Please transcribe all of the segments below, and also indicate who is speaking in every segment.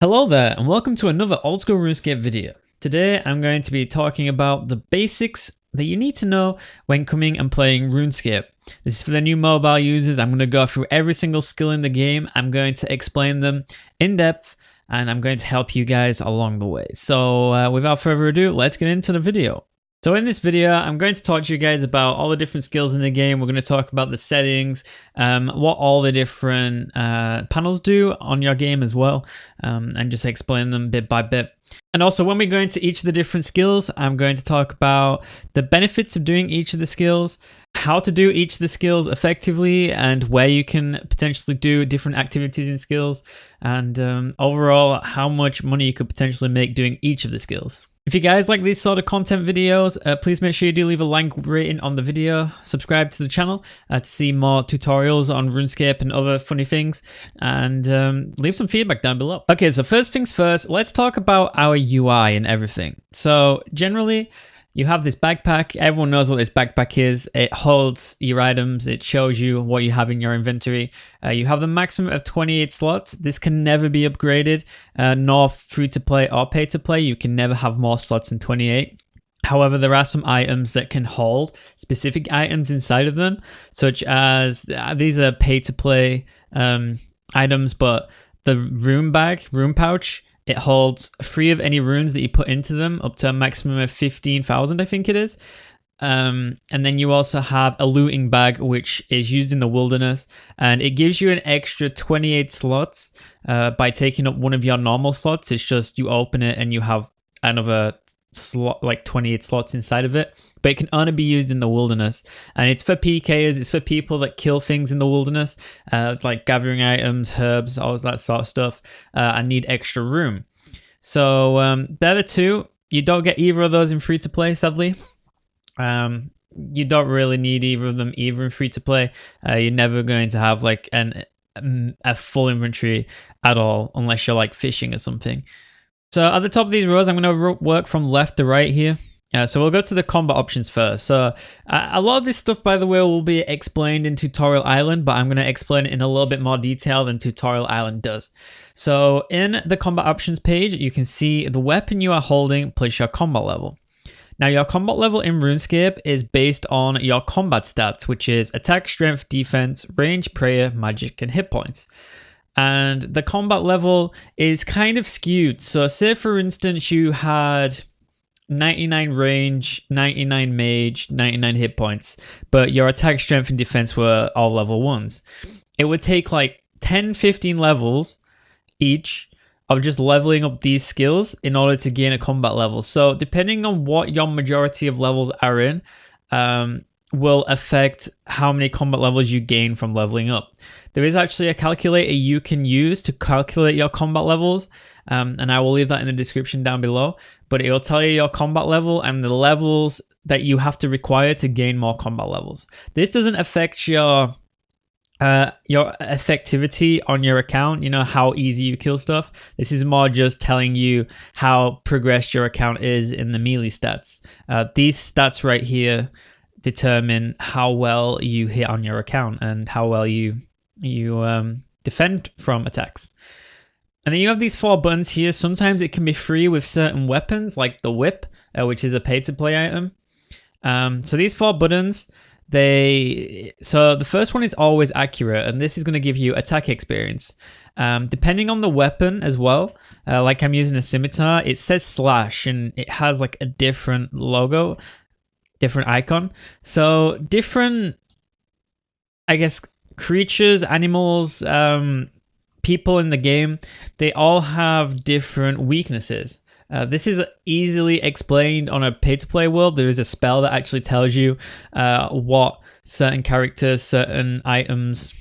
Speaker 1: Hello there and welcome to another Oldschool Runescape video. Today I'm going to be talking about the basics that you need to know when coming and playing RuneScape. This is for the new mobile users. I'm going to go through every single skill in the game. I'm going to explain them in depth and I'm going to help you guys along the way. So without further ado, let's get into the video. So in this video, I'm going to talk to you guys about all the different skills in the game. We're going to talk about the settings, what all the different panels do on your game as well, and just explain them bit by bit. And also when we go into each of the different skills, I'm going to talk about the benefits of doing each of the skills, how to do each of the skills effectively, and where you can potentially do different activities and skills, and overall how much money you could potentially make doing each of the skills. If you guys like these sort of content videos, please make sure you do leave a like rating on the video, subscribe to the channel to see more tutorials on RuneScape and other funny things, and leave some feedback down below. Okay, so first things first, let's talk about our UI and everything. So generally, you have this backpack. Everyone knows what this backpack is. It holds your items. It shows you what you have in your inventory. You have the maximum of 28 slots. This can never be upgraded, nor free to play or pay to play. You can never have more slots than 28. However, there are some items that can hold specific items inside of them, such as these are pay to play items, but the rune pouch, it holds 3 of any runes that you put into them, up to a maximum of 15,000, I think it is. And then you also have a looting bag, which is used in the wilderness, and it gives you an extra 28 slots by taking up one of your normal slots. It's just you open it and you have another slot, like 28 slots inside of it, but it can only be used in the wilderness, and it's for PKers. It's for people that kill things in the wilderness, like gathering items, herbs, all that sort of stuff, and need extra room. So they're the two. You don't get either of those in free to play, sadly. You don't really need either of them either in free to play. You're never going to have like a full inventory at all unless you're like fishing or something. So at the top of these rows, I'm going to work from left to right here. So we'll go to the combat options first. So a lot of this stuff, by the way, will be explained in Tutorial Island, but I'm going to explain it in a little bit more detail than Tutorial Island does. So in the combat options page, you can see the weapon you are holding plus your combat level. Now your combat level in RuneScape is based on your combat stats, which is attack, strength, defense, range, prayer, magic, and hit points. And the combat level is kind of skewed. So say for instance you had 99 range, 99 mage, 99 hit points, but your attack, strength, and defense were all level 1s. It would take like 10-15 levels each of just leveling up these skills in order to gain a combat level. So depending on what your majority of levels are in, will affect how many combat levels you gain from leveling up. There is actually a calculator you can use to calculate your combat levels, and I will leave that in the description down below, but it will tell you your combat level and the levels that you have to require to gain more combat levels. This doesn't affect your effectivity on your account, you know, how easy you kill stuff. This is more just telling you how progressed your account is in the melee stats. These stats right here determine how well you hit on your account and how well you defend from attacks. And then you have these 4 buttons here. Sometimes it can be free with certain weapons, like the whip, which is a pay-to-play item. So these 4 buttons, so the first one is always accurate, and this is going to give you attack experience. Depending on the weapon as well, like I'm using a scimitar, it says slash, and it has like a different logo, different icon. So different, I guess, creatures, animals, people in the game, they all have different weaknesses. This is easily explained on a pay-to-play world. There is a spell that actually tells you what certain characters, certain items,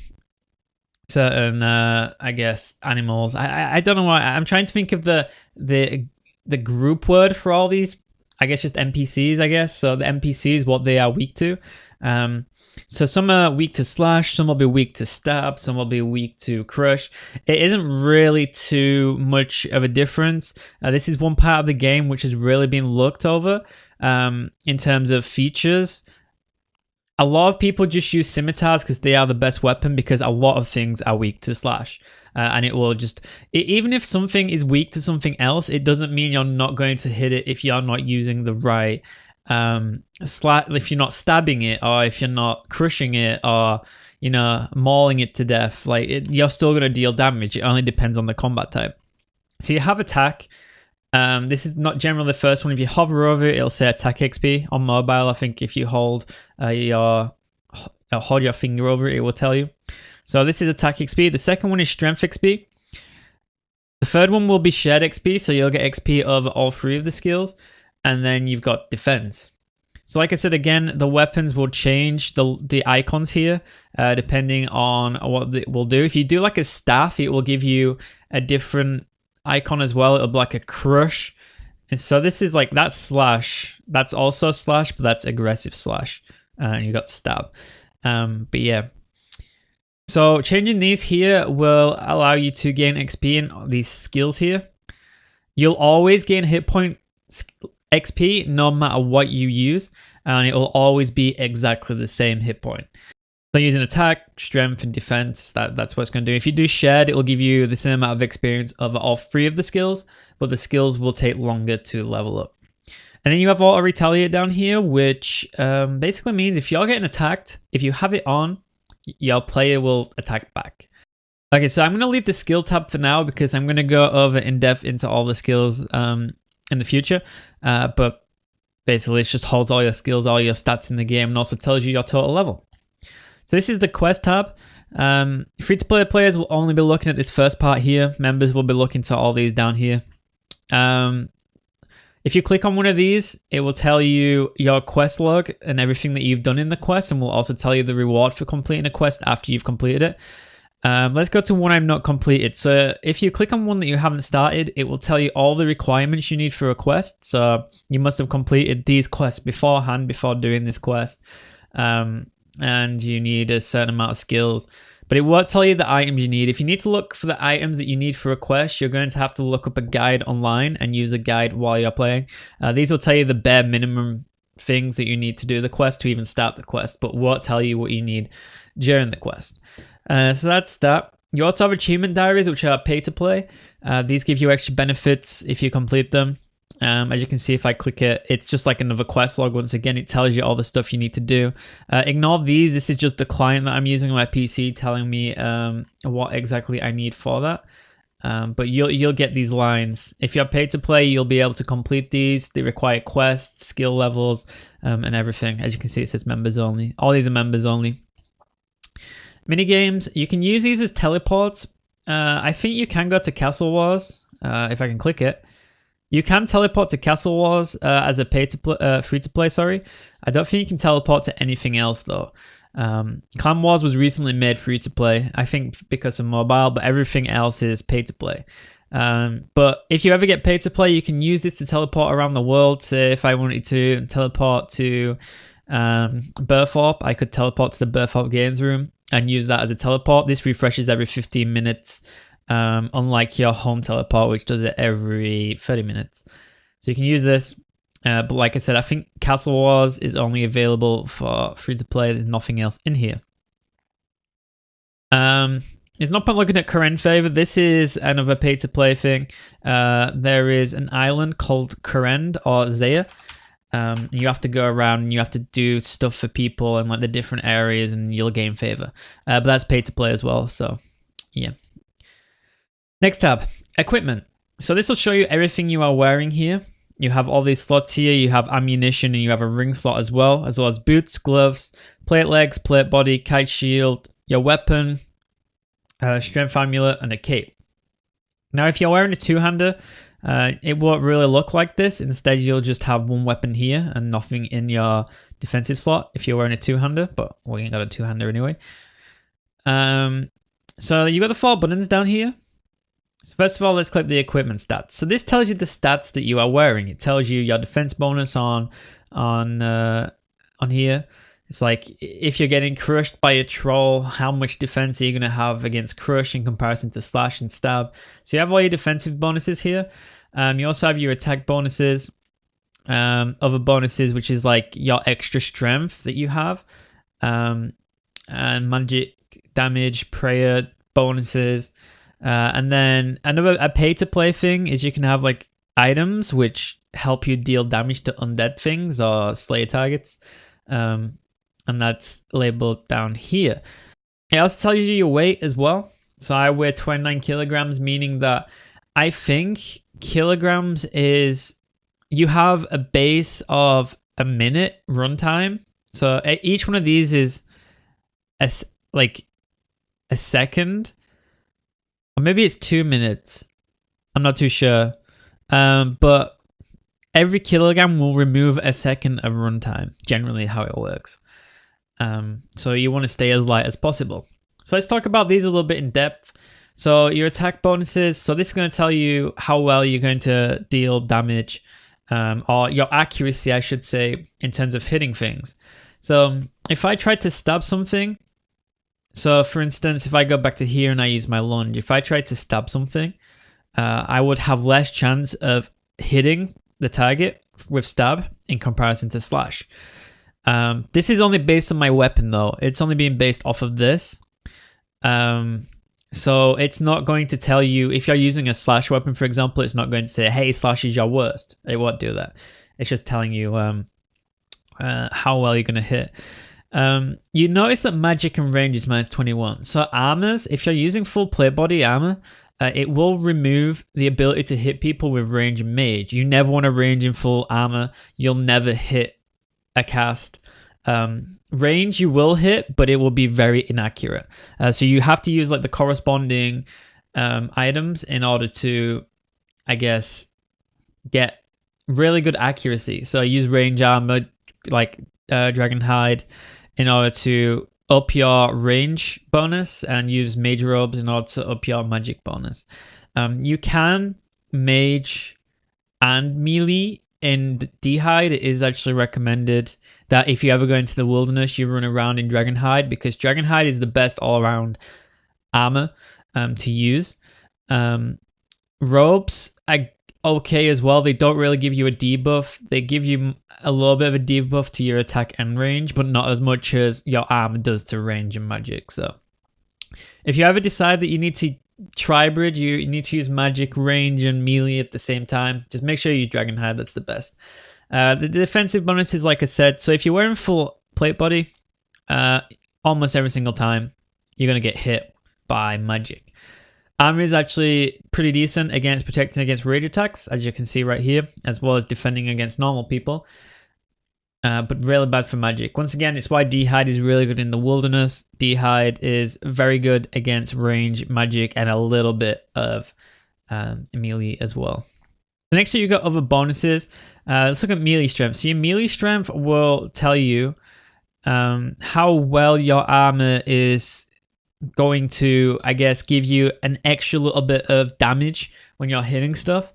Speaker 1: certain, I guess, animals. I don't know why. I'm trying to think of the group word for all these. I guess just NPCs, I guess. So the NPCs, what they are weak to. So some are weak to slash, some will be weak to stab, some will be weak to crush. It isn't really too much of a difference. This is one part of the game which has really been looked over in terms of features. A lot of people just use scimitars because they are the best weapon, because a lot of things are weak to slash. And it will just, even if something is weak to something else, it doesn't mean you're not going to hit it if you're not using the right if you're not stabbing it, or if you're not crushing it, or you know, mauling it to death. Like you're still going to deal damage. It only depends on the combat type. So you have attack. This is not generally the first one. If you hover over it, it'll say attack XP. On mobile, I think if you hold your finger over it, it will tell you. So this is attack XP. The second one is strength XP. The third one will be shared XP, so you'll get XP over all three of the skills. And then you've got defense. So like I said, again, the weapons will change the icons here depending on what it will do. If you do like a staff, it will give you a different icon as well. It'll be like a crush. And so this is like, that's slash. That's also slash, but that's aggressive slash. And you got stab. But yeah. So changing these here will allow you to gain XP in these skills here. You'll always gain hit point XP no matter what you use, and it will always be exactly the same hit point. So using attack, strength, and defense, that's what it's going to do. If you do shared, it will give you the same amount of experience over all three of the skills, but the skills will take longer to level up. And then you have auto retaliate down here, which basically means if you're getting attacked, if you have it on, your player will attack back. Okay, so I'm going to leave the skill tab for now because I'm going to go over in depth into all the skills in the future. But basically, it just holds all your skills, all your stats in the game, and also tells you your total level. So this is the quest tab. Free-to-play players will only be looking at this first part here. Members will be looking to all these down here. If you click on one of these, it will tell you your quest log and everything that you've done in the quest, and will also tell you the reward for completing a quest after you've completed it. Let's go to one I've not completed. So if you click on one that you haven't started, it will tell you all the requirements you need for a quest. So you must have completed these quests beforehand before doing this quest. And you need a certain amount of skills. But it won't tell you the items you need. If you need to look for the items that you need for a quest, you're going to have to look up a guide online and use a guide while you're playing. These will tell you the bare minimum things that you need to do the quest to even start the quest, but won't tell you what you need during the quest. So that's that. You also have achievement diaries, which are pay to play. These give you extra benefits if you complete them. As you can see, if I click it, it's just like another quest log. Once again, it tells you all the stuff you need to do. Ignore these. This is just the client that I'm using on my PC telling me what exactly I need for that. But you'll get these lines. If you're paid to play, you'll be able to complete these. They require quests, skill levels, and everything. As you can see, it says members only. All these are members only. Minigames, you can use these as teleports. I think you can go to Castle Wars, if I can click it. You can teleport to Castle Wars as a free-to-play, sorry. I don't think you can teleport to anything else, though. Clan Wars was recently made free-to-play, I think because of mobile, but everything else is pay-to-play. But if you ever get pay-to-play, you can use this to teleport around the world. Say if I wanted to teleport to Burthorpe, I could teleport to the Burthorpe Games Room and use that as a teleport. This refreshes every 15 minutes. Unlike your home teleport, which does it every 30 minutes. So you can use this. But like I said, I think Castle Wars is only available for free-to-play. There's nothing else in here. There's no point looking at Karen Favor. This is another pay-to-play thing. There is an island called Karen or Zaya. You have to go around and you have to do stuff for people in like the different areas and you'll gain favor. But that's pay-to-play as well, so yeah. Next tab, equipment. So this will show you everything you are wearing here. You have all these slots here. You have ammunition and you have a ring slot as well as boots, gloves, plate legs, plate body, kite shield, your weapon, strength amulet, and a cape. Now, if you're wearing a two-hander, it won't really look like this. Instead, you'll just have one weapon here and nothing in your defensive slot if you're wearing a two-hander, but we ain't got a two-hander anyway. So you got the 4 buttons down here. So first of all, let's click the equipment stats. So this tells you the stats that you are wearing. It tells you your defense bonus on here. It's like if you're getting crushed by a troll, how much defense are you going to have against crush in comparison to slash and stab? So you have all your defensive bonuses here. You also have your attack bonuses, other bonuses, which is like your extra strength that you have. and magic damage, prayer bonuses. And then a pay to play thing is you can have like items which help you deal damage to undead things or slayer targets. And that's labeled down here. It also tells you your weight as well. So I weigh 29 kilograms, meaning that I think kilograms is, you have a base of a minute runtime. So each one of these is like a second, or maybe it's 2 minutes. I'm not too sure. But every kilogram will remove a second of runtime, generally how it works. So you want to stay as light as possible. So let's talk about these a little bit in depth. So your attack bonuses. So this is going to tell you how well you're going to deal damage, or your accuracy, I should say, in terms of hitting things. So if I tried to stab something, so for instance, if I go back to here and I use my lunge, if I tried to stab something, I would have less chance of hitting the target with stab in comparison to slash. This is only based on my weapon though. It's only being based off of this. So it's not going to tell you, if you're using a slash weapon, for example, it's not going to say, hey, slash is your worst. It won't do that. It's just telling you how well you're going to hit. You notice that magic and range is -21. So armors, if you're using full plate body armor, it will remove the ability to hit people with range and mage. You never want to range in full armor. You'll never hit a cast. Range you will hit, but it will be very inaccurate. So you have to use like the corresponding items in order to, I guess, get really good accuracy. So I use range armor like Dragon Hide in order to up your range bonus, and use mage robes in order to up your magic bonus. You can mage and melee in D-Hide. It is actually recommended that if you ever go into the wilderness, you run around in Dragon Hide, because Dragon Hide is the best all-around armor to use. Robes are okay as well. They don't really give you a debuff. They give you a little bit of a debuff to your attack and range, but not as much as your armor does to range and magic. So if you ever decide that you need to tri-bridge, you need to use magic, range, and melee at the same time, just make sure you use Dragon Hide. That's the best. The defensive bonus is, like I said, so if you're wearing full plate body, almost every single time, you're going to get hit by magic. Armor is actually pretty decent against protecting against rage attacks, as you can see right here, as well as defending against normal people. But really bad for magic. Once again, it's why D-Hide is really good in the wilderness. D-Hide is very good against range, magic, and a little bit of melee as well. The next, you got other bonuses. Let's look at melee strength. So your melee strength will tell you how well your armor is going to, I guess, give you an extra little bit of damage when you're hitting stuff.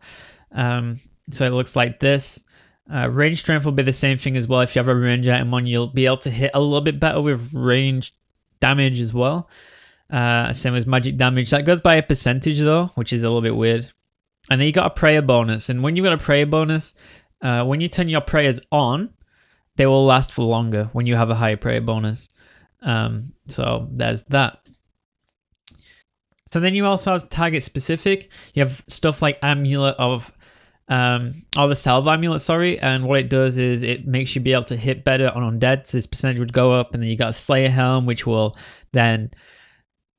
Speaker 1: So it looks like this. Range strength will be the same thing as well. If you have a range item on, you'll be able to hit a little bit better with range damage as well. Same as magic damage. That goes by a percentage though, which is a little bit weird. And then you got a prayer bonus. And when you've got a prayer bonus, when you turn your prayers on, they will last for longer when you have a higher prayer bonus. So there's that. So then you also have target specific. You have stuff like amulet of, or the salve amulet, sorry. And what it does is it makes you be able to hit better on undead. So this percentage would go up. And then you got a Slayer Helm, which will then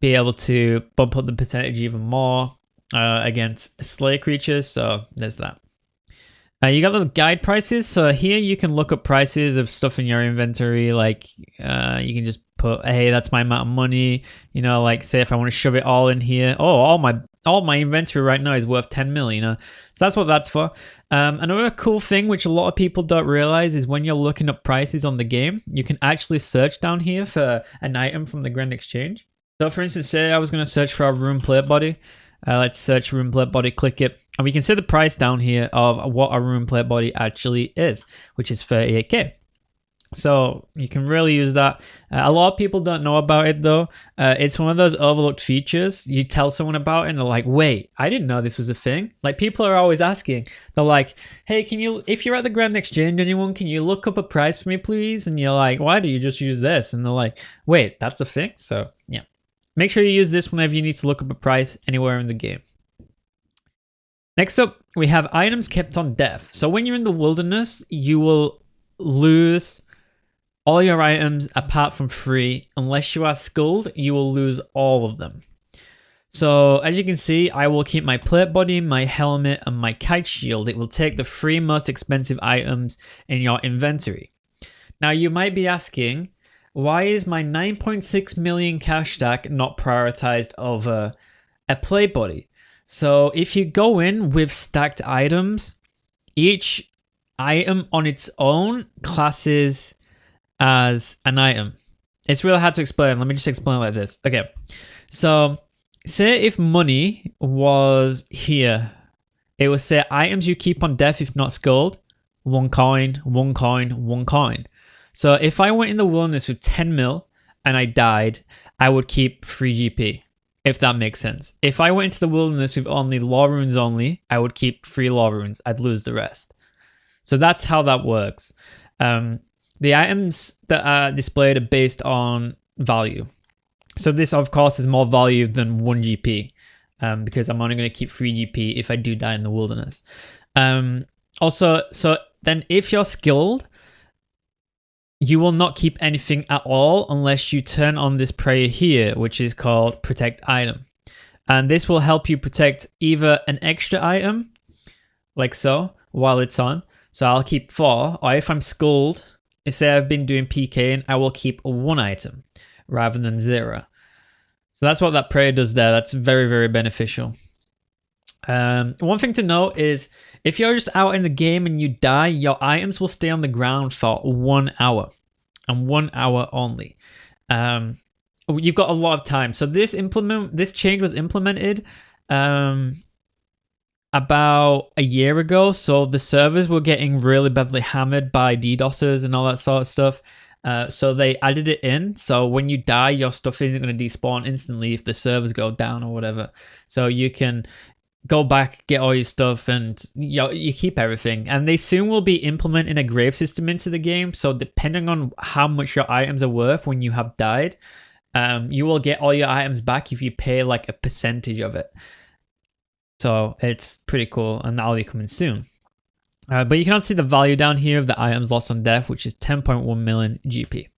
Speaker 1: be able to bump up the percentage even more against Slayer creatures. So there's that. You got the guide prices. So here you can look up prices of stuff in your inventory. Like you can just put, hey, that's my amount of money. You know, like say if I want to shove it all in here. Oh, all my inventory right now is worth 10 mil, you know. So that's what that's for. Another cool thing which a lot of people don't realize is when you're looking up prices on the game, you can actually search down here for an item from the Grand Exchange. So for instance, say I was going to search for a rune plate body. Let's search rune plate body, click it, and we can see the price down here of what a rune plate body actually is, which is 38k. So you can really use that. A lot of people don't know about it though. It's one of those overlooked features. You tell someone about it and they're like, wait, I didn't know this was a thing. Like people are always asking. They're like, hey, if you're at the Grand Exchange, anyone, can you look up a price for me, please? And you're like, why do you just use this? And they're like, wait, that's a thing? So yeah. Make sure you use this whenever you need to look up a price anywhere in the game. Next up, we have items kept on death. So when you're in the wilderness, you will lose all your items apart from 3. Unless you are skilled, you will lose all of them. So as you can see, I will keep my plate body, my helmet, and my kite shield. It will take the 3 most expensive items in your inventory. Now you might be asking, why is my 9.6 million cash stack not prioritized over a plate body? So if you go in with stacked items, each item on its own classes as an item. It's really hard to explain. Let me just explain it like this. Okay, so say if money was here, it would say items you keep on death if not skulled, 1 coin, 1 coin, 1 coin. So if I went in the wilderness with 10 mil and I died, I would keep 3 GP, if that makes sense. If I went into the wilderness with only law runes only, I would keep 3 law runes. I'd lose the rest. So that's how that works. The items that are displayed are based on value. So this, of course, is more value than 1 GP because I'm only going to keep 3 GP if I do die in the wilderness. Also, so then if you're skilled, you will not keep anything at all unless you turn on this prayer here, which is called Protect Item. And this will help you protect either an extra item, like so, while it's on. So I'll keep 4, or if I'm skilled, say I've been doing PKing, I will keep 1 item rather than 0. So that's what that prayer does there. That's very, very beneficial. One thing to note is if you're just out in the game and you die, your items will stay on the ground for 1 hour and 1 hour only. You've got a lot of time. So this change was implemented about a year ago. So the servers were getting really badly hammered by DDoSers and all that sort of stuff. So they added it in. So when you die, your stuff isn't going to despawn instantly if the servers go down or whatever. So you can go back, get all your stuff, and you keep everything. And they soon will be implementing a grave system into the game. So depending on how much your items are worth when you have died, you will get all your items back if you pay like a percentage of it. So it's pretty cool, and that'll be coming soon. But you can see the value down here of the items lost on death, which is 10.1 million GP.